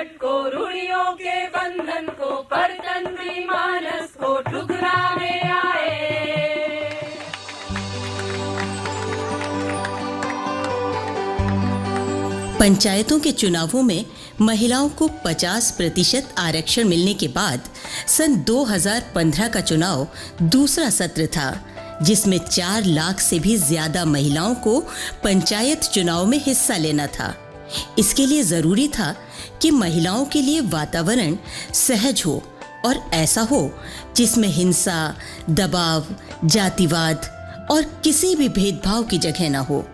संकट को, रूढ़ियों के बंधन को, परतंत्री मानस को ठुकराने आए। पंचायतों के चुनावों में महिलाओं को 50% आरक्षण मिलने के बाद सन 2015 का चुनाव दूसरा सत्र था, जिसमें 4 लाख से भी ज्यादा महिलाओं को पंचायत चुनाव में हिस्सा लेना था। इसके लिए जरूरी था कि महिलाओं के लिए वातावरण सहज हो और ऐसा हो जिसमें हिंसा, दबाव, जातिवाद और किसी भी भेदभाव की जगह न हो,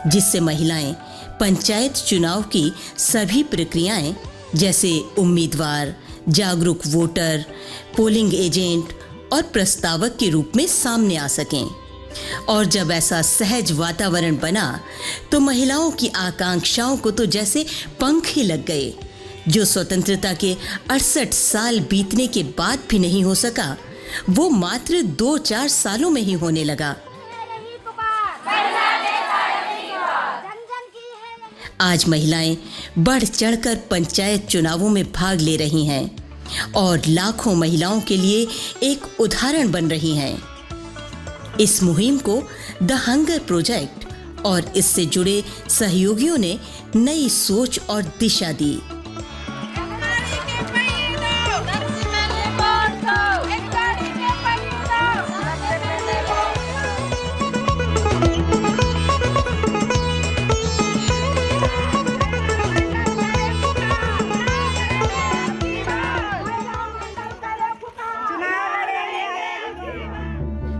जिससे महिलाएं पंचायत चुनाव की सभी प्रक्रियाएं जैसे उम्मीदवार, जागरूक वोटर, पोलिंग एजेंट और प्रस्तावक के रूप में सामने आ सकें। और जब ऐसा सहज वातावरण बना तो महिलाओं की आकांक्षाओं को तो जैसे पंख ही लग गए। जो स्वतंत्रता के 68 साल बीतने के बाद भी नहीं हो सका, वो मात्र 2-4 सालों में ही होने लगा। आज महिलाएं बढ़ चढ़कर पंचायत चुनावों में भाग ले रही हैं और लाखों महिलाओं के लिए एक उदाहरण बन रही हैं। इस मुहिम को द हंगर प्रोजेक्ट और इससे जुड़े सहयोगियों ने नई सोच और दिशा दी।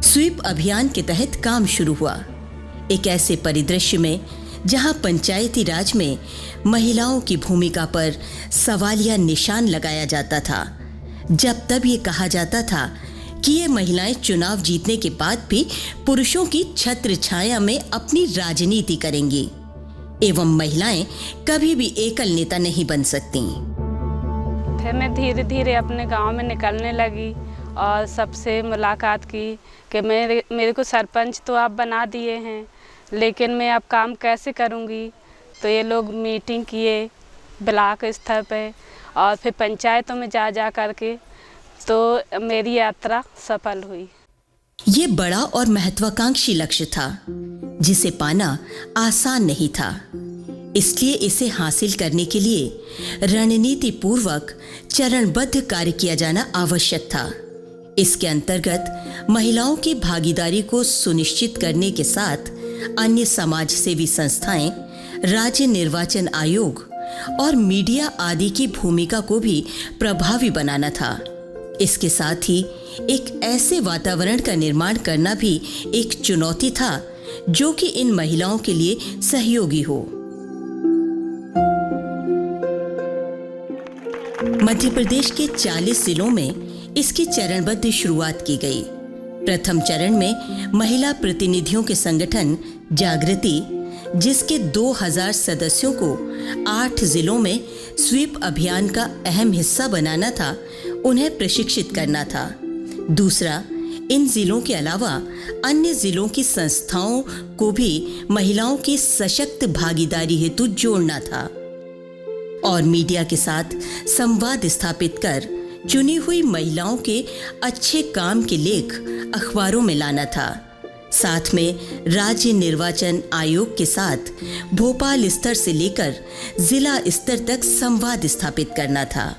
स्वीप अभियान के तहत काम शुरू हुआ, एक ऐसे परिदृश्य में जहां पंचायती राज में महिलाओं की भूमिका पर सवालिया निशान लगाया जाता था। जब तब ये कहा जाता था कि ये महिलाएं चुनाव जीतने के बाद भी पुरुषों की छत्र छाया में अपनी राजनीति करेंगी एवं महिलाएं कभी भी एकल नेता नहीं बन सकती। फिर मैं धीरे धीरे अपने गांव में निकलने लगी और सबसे मुलाकात की कि मेरे को सरपंच तो आप बना दिए हैं, लेकिन मैं अब काम कैसे करूंगी। तो ये लोग मीटिंग किए ब्लॉक स्तर पे और फिर पंचायतों में जा करके तो मेरी यात्रा सफल हुई। ये बड़ा और महत्वाकांक्षी लक्ष्य था जिसे पाना आसान नहीं था, इसलिए इसे हासिल करने के लिए रणनीति पूर्वक चरणबद्ध कार्य किया जाना आवश्यक था। इसके अंतर्गत महिलाओं की भागीदारी को सुनिश्चित करने के साथ अन्य समाज सेवी संस्थाएं, राज्य निर्वाचन आयोग और मीडिया आदि की भूमिका को भी प्रभावी बनाना था। इसके साथ ही एक ऐसे वातावरण का निर्माण करना भी एक चुनौती था जो कि इन महिलाओं के लिए सहयोगी हो। मध्य प्रदेश के 40 जिलों में इसकी चरणबद्ध शुरुआत की गई। प्रथम चरण में महिला प्रतिनिधियों के संगठन जागृति, जिसके 2000 सदस्यों को 8 जिलों में स्वीप अभियान का अहम हिस्सा बनाना था, उन्हें प्रशिक्षित करना था। दूसरा, इन जिलों के अलावा अन्य जिलों की संस्थाओं को भी महिलाओं की सशक्त भागीदारी हेतु जोड़ना था और मीडिया के साथ संवाद स्थापित कर चुनी हुई महिलाओं के अच्छे काम के लेख अखबारों में लाना था। साथ में राज्य निर्वाचन आयोग के साथ भोपाल स्तर से लेकर जिला स्तर तक संवाद स्थापित करना था।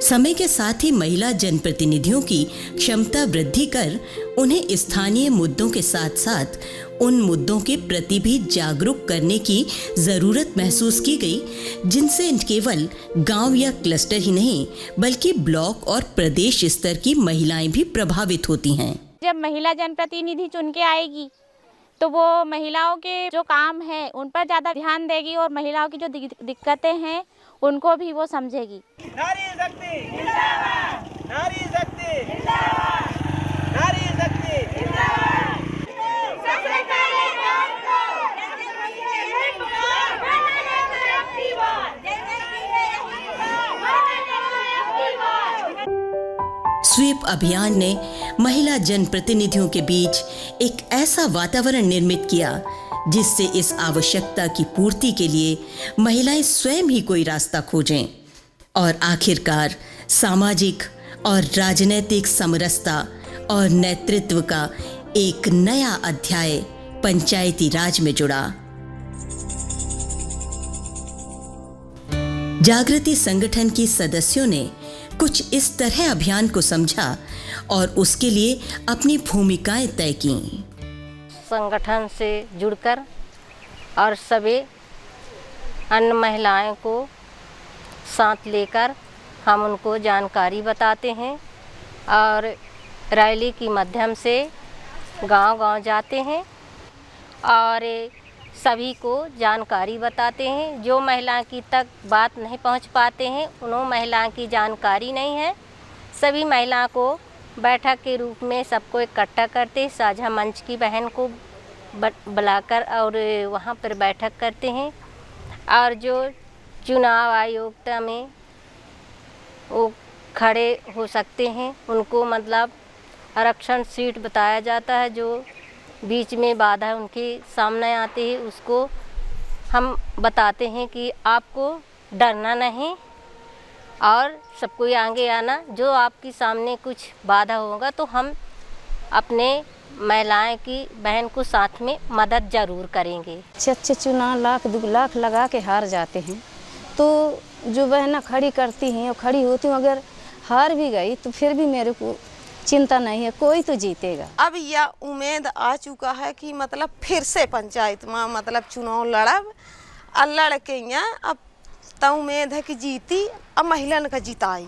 समय के साथ ही महिला जनप्रतिनिधियों की क्षमता वृद्धि कर उन्हें स्थानीय मुद्दों के साथ साथ उन मुद्दों के प्रति भी जागरूक करने की जरूरत महसूस की गई, जिनसे केवल गांव या क्लस्टर ही नहीं बल्कि ब्लॉक और प्रदेश स्तर की महिलाएं भी प्रभावित होती हैं। जब महिला जनप्रतिनिधि चुन के आएगी तो वो महिलाओं के जो काम है उन पर ज़्यादा ध्यान देगी और महिलाओं की जो दिक्कतें हैं उनको भी वो समझेगी। नारी शक्ति जिंदाबाद, नारी शक्ति जिंदाबाद, नारी शक्ति जिंदाबाद। स्वीप अभियान ने महिला जनप्रतिनिधियों के बीच एक ऐसा वातावरण निर्मित किया जिससे इस आवश्यकता की पूर्ति के लिए महिलाएं स्वयं ही कोई रास्ता खोजें और आखिरकार सामाजिक और राजनीतिक समरसता और नेतृत्व का एक नया अध्याय पंचायती राज में जुड़ा। जागृति संगठन की सदस्यों ने कुछ इस तरह अभियान को समझा और उसके लिए अपनी भूमिकाएं तय की। संगठन से जुड़कर और सभी अन्य महिलाओं को साथ लेकर हम उनको जानकारी बताते हैं और रैली के माध्यम से गांव-गांव जाते हैं और सभी को जानकारी बताते हैं। जो महिला की तक बात नहीं पहुंच पाते हैं, उन महिलाओं की जानकारी नहीं है, सभी महिलाओं को बैठक के रूप में सबको इकट्ठा करते साझा मंच की बहन को बुलाकर और वहाँ पर बैठक करते हैं। और जो चुनाव आयोगता में वो खड़े हो सकते हैं, उनको मतलब आरक्षण सीट बताया जाता है। जो बीच में बाधा उनके सामने आती है, उसको हम बताते हैं कि आपको डरना नहीं और सबको आगे आना। जो आपके सामने कुछ बाधा होगा तो हम अपने महिलाएं की बहन को साथ में मदद ज़रूर करेंगे। अच्छे चुनाव 1-2 लाख लगा के हार जाते हैं, तो जो बहनें खड़ी करती हैं और खड़ी होती हूँ, अगर हार भी गई तो फिर भी मेरे को चिंता नहीं है, कोई तो जीतेगा। अब यह उम्मीद आ चुका है कि मतलब फिर से पंचायत में मतलब चुनाव लड़ब और लड़ के यहाँ अब तो उम्मीद है कि जीती। अब महिलन का जिताई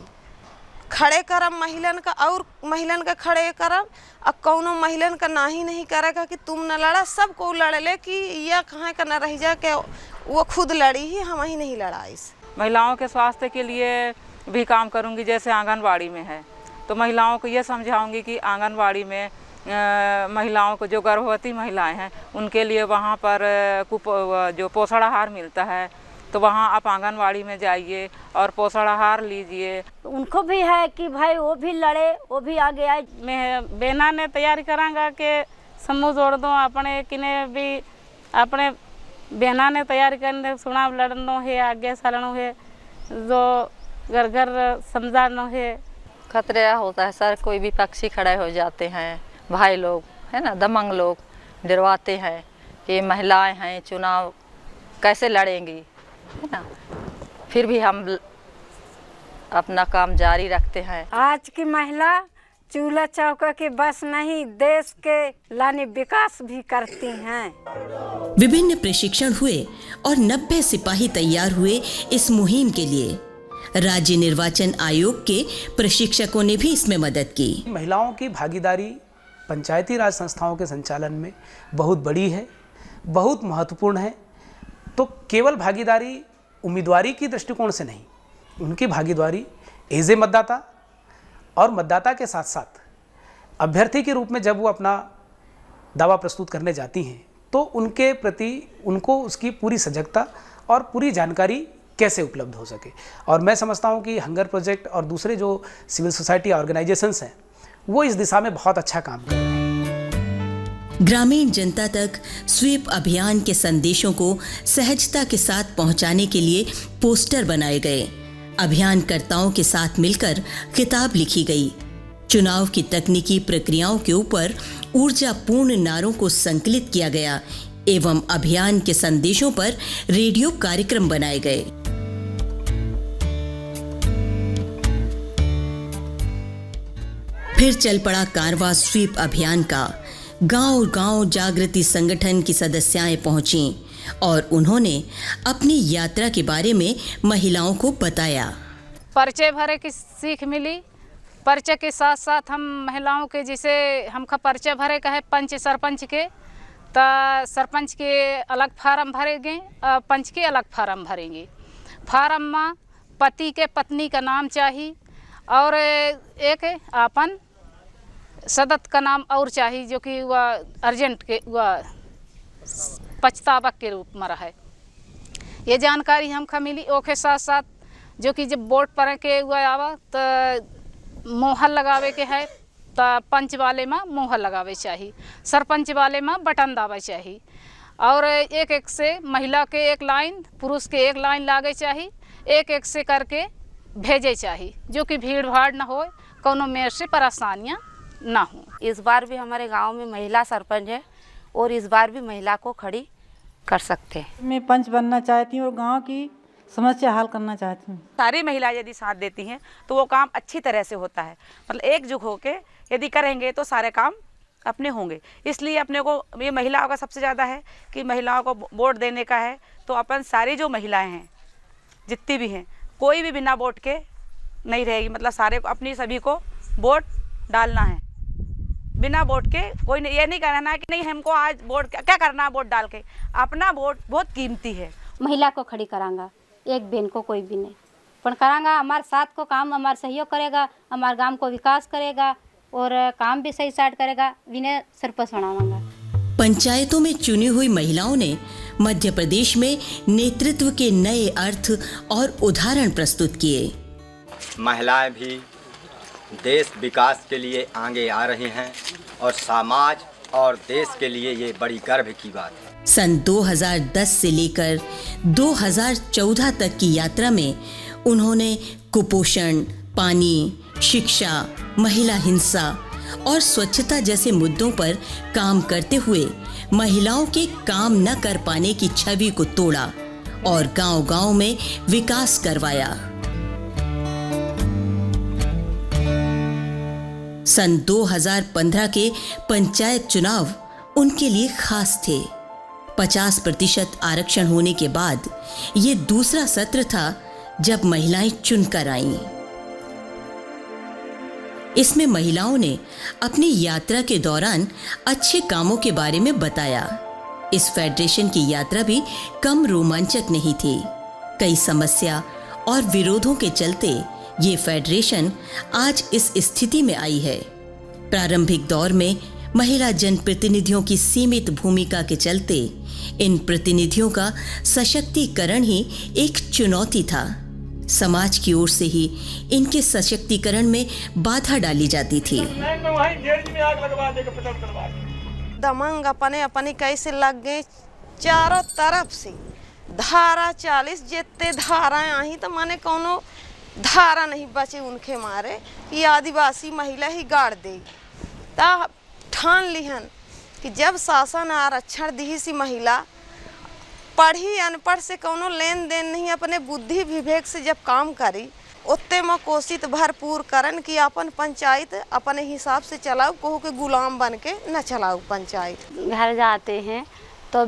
खड़े करब, महिलन का और महिलन का खड़े करब। अब कौनो महिलन का ना ही नहीं करेगा कि तुम न लड़ा, सबको लड़ ले कि यह कहाँ का न रह जा के वो खुद लड़ी ही, हम ही नहीं लड़ा। इस महिलाओं के स्वास्थ्य के लिए भी काम करूंगी। जैसे आंगनबाड़ी में है तो महिलाओं को ये समझाऊंगी कि आंगनबाड़ी में महिलाओं को जो गर्भवती महिलाएं हैं उनके लिए वहाँ पर जो पोषण आहार मिलता है, तो वहाँ आप आंगनबाड़ी में जाइए और पोषण आहार लीजिए। उनको भी है कि भाई वो भी लड़े, वो भी आगे आए। मैं बेना ने तैयारी करांगा कि समूह जोड़ दो अपने किने भी अपने बहना ने तैयारी करने चुनाव लड़नो है, आगे चलनो है, जो घर घर समझानो है। खतरा होता है सर, कोई भी पक्षी खड़े हो जाते हैं, भाई लोग है ना, दमंग लोग डरवाते हैं कि महिलाएं हैं, चुनाव कैसे लड़ेंगी, है ना। फिर भी हम अपना काम जारी रखते हैं। आज की महिला चूल्हा चौका के बस नहीं, देश के लाने विकास भी करती हैं। विभिन्न प्रशिक्षण हुए और 90 सिपाही तैयार हुए इस मुहिम के लिए। राज्य निर्वाचन आयोग के प्रशिक्षकों ने भी इसमें मदद की। महिलाओं की भागीदारी पंचायती राज संस्थाओं के संचालन में बहुत बड़ी है, बहुत महत्वपूर्ण है। तो केवल भागीदारी उम्मीदवारी की दृष्टिकोण से नहीं, उनकी भागीदारी एज ए मतदाता और मतदाता के साथ साथ अभ्यर्थी के रूप में जब वो अपना दावा प्रस्तुत करने जाती हैं तो उनके प्रति उनको उसकी पूरी सजगता और पूरी जानकारी कैसे उपलब्ध हो सके। और मैं समझता हूँ कि हंगर प्रोजेक्ट और दूसरे जो सिविल सोसाइटी ऑर्गेनाइजेशंस हैं वो इस दिशा में बहुत अच्छा काम कर रहे हैं। ग्रामीण जनता तक स्वीप अभियान के संदेशों को सहजता के साथ पहुंचाने के लिए पोस्टर बनाए गए। अभियानकर्ताओं के साथ मिलकर किताब लिखी गई। चुनाव की तकनीकी प्रक्रियाओं के ऊपर ऊर्जापूर्ण नारों को संकलित किया गया एवं अभियान के संदेशों पर रेडियो कार्यक्रम बनाए गए। फिर चल पड़ा कारवां स्वीप अभियान का। गांव-गांव जागृति संगठन की सदस्याएं पहुंचीं और उन्होंने अपनी यात्रा के बारे में महिलाओं को बताया। परिचय भरे की सीख मिली। परिचय के साथ साथ हम महिलाओं के जैसे हमका परिचय भरे का है पंच सरपंच के, तो सरपंच के अलग फार्म भरेंगे, पंच के अलग फार्म भरेंगे। फार्म में पति के पत्नी का नाम चाहिए और एक अपन सदस्य का नाम और चाहिए, जो कि वह अर्जेंट के वह पछतावा के रूप में रहे। ये जानकारी हमका मिली। ओके साथ साथ जो कि जब वोट पर के हुआ आवा तो मोहर लगावे के है, तो पंच वाले में मोहर लगावे चाहिए, सरपंच वाले में बटन दावे चाहिए और एक एक से महिला के एक लाइन, पुरुष के एक लाइन लागे चाहिए, एक एक से करके भेजे चाहिए, जो कि भीड़ भाड़ ना हो, कोनो में से परेशानियाँ ना हो। इस बार भी हमारे गांव में महिला सरपंच है और इस बार भी महिला को खड़ी कर सकते हैं। मैं पंच बनना चाहती हूँ और गांव की समस्या हल करना चाहती हूँ। सारी महिलाएं यदि साथ देती हैं तो वो काम अच्छी तरह से होता है। मतलब एकजुट होके यदि करेंगे तो सारे काम अपने होंगे। इसलिए अपने को ये महिलाओं का सबसे ज़्यादा है कि महिलाओं को वोट देने का है। तो अपन सारी जो महिलाएं हैं जितनी भी हैं, कोई भी बिना वोट के नहीं रहेगी। मतलब सारे अपनी सभी को वोट डालना है। बिना वोट के कोई नहीं, ये नहीं कहना कि नहीं हमको आज वोट क्या करना है, वोट डाल के। अपना वोट बहुत कीमती है। महिला को खड़ी करांगा, एक बहन को कोई भी नहीं, पर करांगा हमारे साथ को काम, हमारा सहयोग करेगा, हमारे गांव को विकास करेगा और काम भी सही स्टार्ट करेगा, विनय सरपंच बनावांगा। पंचायतों में चुनी हुई महिलाओं ने मध्य प्रदेश में नेतृत्व के नए अर्थ और उदाहरण प्रस्तुत किए। महिलाएं भी देश विकास के लिए आगे आ रही हैं और समाज और देश के लिए ये बड़ी गर्व की बात है। सन 2010 से लेकर 2014 तक की यात्रा में उन्होंने कुपोषण, पानी, शिक्षा, महिला हिंसा और स्वच्छता जैसे मुद्दों पर काम करते हुए महिलाओं के काम न कर पाने की छवि को तोड़ा और गांव-गांव में विकास करवाया। सन 2015 के पंचायत चुनाव उनके लिए खास थे। 50% आरक्षण होने के बाद ये दूसरा सत्र था जब महिलाएं चुनकर आईं। इसमें महिलाओं ने अपनी यात्रा के दौरान अच्छे कामों के बारे में बताया। इस फेडरेशन की यात्रा भी कम रोमांचक नहीं थी। कई समस्या और विरोधों के चलते ये फेडरेशन आज इस स्थिति में आई है। प्रारंभिक दौर में महिला जनप्रतिनिधियों की सीमित भूमिका के चलते इन प्रतिनिधियों का सशक्तिकरण ही एक चुनौती था। समाज की ओर से ही इनके सशक्तिकरण में बाधा डाली जाती थी। दमंग अपने अपने कैसे लग गए चारों तरफ से। धारा 40 जितने धाराएं आई तो माने कोनो धारा नहीं बचे उनके मारे कि आदिवासी महिला ही गाड़ दे। ता ठान लिहन कि जब शासन आरक्षण दी सी महिला पढ़ी अनपढ़ से कोनो लेन देन नहीं, अपने बुद्धि विवेक से जब काम करी उतने में कोशिश भरपूर करन कि अपन पंचायत अपने हिसाब से चलाओ, कोहो के गुलाम बन के न चलाओ। पंचायत घर जाते हैं तो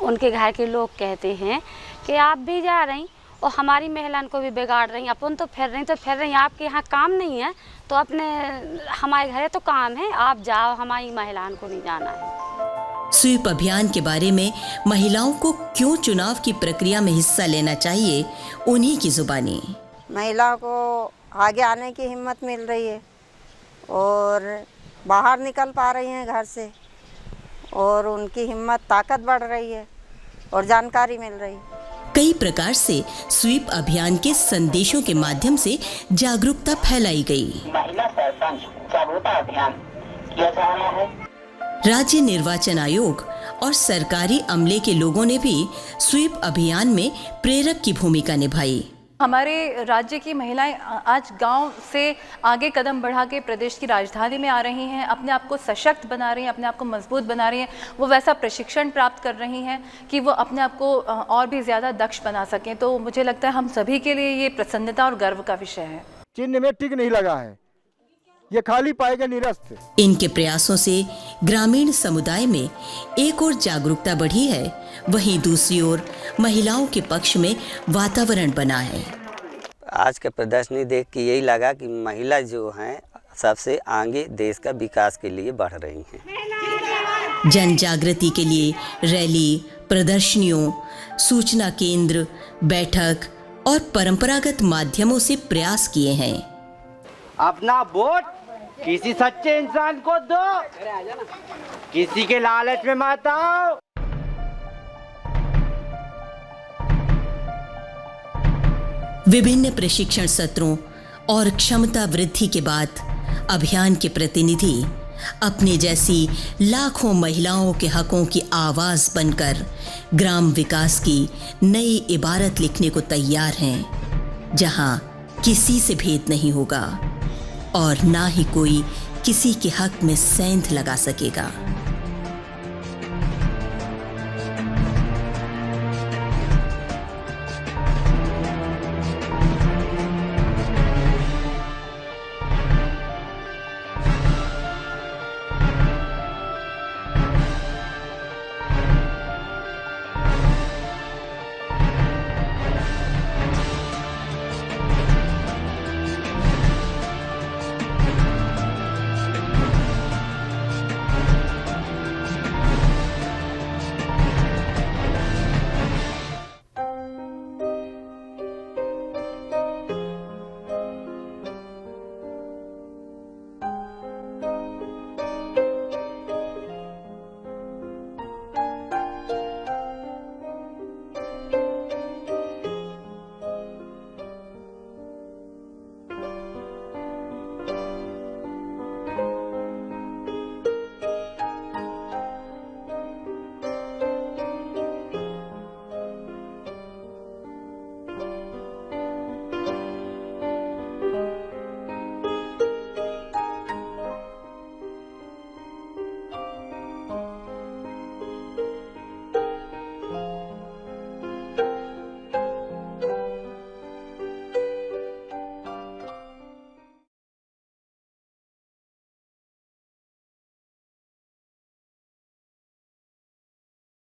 उनके घर के लोग कहते हैं कि आप भी जा रही और हमारी महिलाओं को भी बिगाड़ रही, अपन तो फिर रही, आपके यहाँ काम नहीं है तो अपने हमारे घर तो काम है, आप जाओ, हमारी महिलाओं को नहीं जाना है। स्वीप अभियान के बारे में महिलाओं को क्यों चुनाव की प्रक्रिया में हिस्सा लेना चाहिए, उन्हीं की जुबानी। महिलाओं को आगे आने की हिम्मत मिल रही है और बाहर निकल पा रही हैं घर से और उनकी हिम्मत ताकत बढ़ रही है और जानकारी मिल रही है। कई प्रकार से स्वीप अभियान के संदेशों के माध्यम से जागरूकता फैलाई गई। महिला सरपंच जागरूकता अभियान किया जा रहा है। राज्य निर्वाचन आयोग और सरकारी अमले के लोगों ने भी स्वीप अभियान में प्रेरक की भूमिका निभाई। हमारे राज्य की महिलाएं आज गांव से आगे कदम बढ़ा के प्रदेश की राजधानी में आ रही हैं, अपने आप को सशक्त बना रही हैं, अपने आप को मजबूत बना रही हैं। वो वैसा प्रशिक्षण प्राप्त कर रही हैं कि वो अपने आप को और भी ज़्यादा दक्ष बना सकें। तो मुझे लगता है हम सभी के लिए ये प्रसन्नता और गर्व का विषय है। चिन्ह में टिक नहीं लगा है, ये खाली पाएगा निरस्त। इनके प्रयासों से ग्रामीण समुदाय में एक और जागरूकता बढ़ी है, वहीं दूसरी ओर महिलाओं के पक्ष में वातावरण बना है। आज का प्रदर्शनी देख के यही लगा कि महिला जो हैं सबसे आगे देश का विकास के लिए बढ़ रही हैं। जन जागृति के लिए रैली, प्रदर्शनियों, सूचना केंद्र, बैठक और परंपरागत माध्यमों से प्रयास किए हैं। अपना वोट किसी सच्चे इंसान को दो, किसी के लालच में मत आओ। विभिन्न प्रशिक्षण सत्रों और क्षमता वृद्धि के बाद अभियान के प्रतिनिधि अपने जैसी लाखों महिलाओं के हकों की आवाज़ बनकर ग्राम विकास की नई इबारत लिखने को तैयार हैं, जहां किसी से भेद नहीं होगा और ना ही कोई किसी के हक में सेंध लगा सकेगा।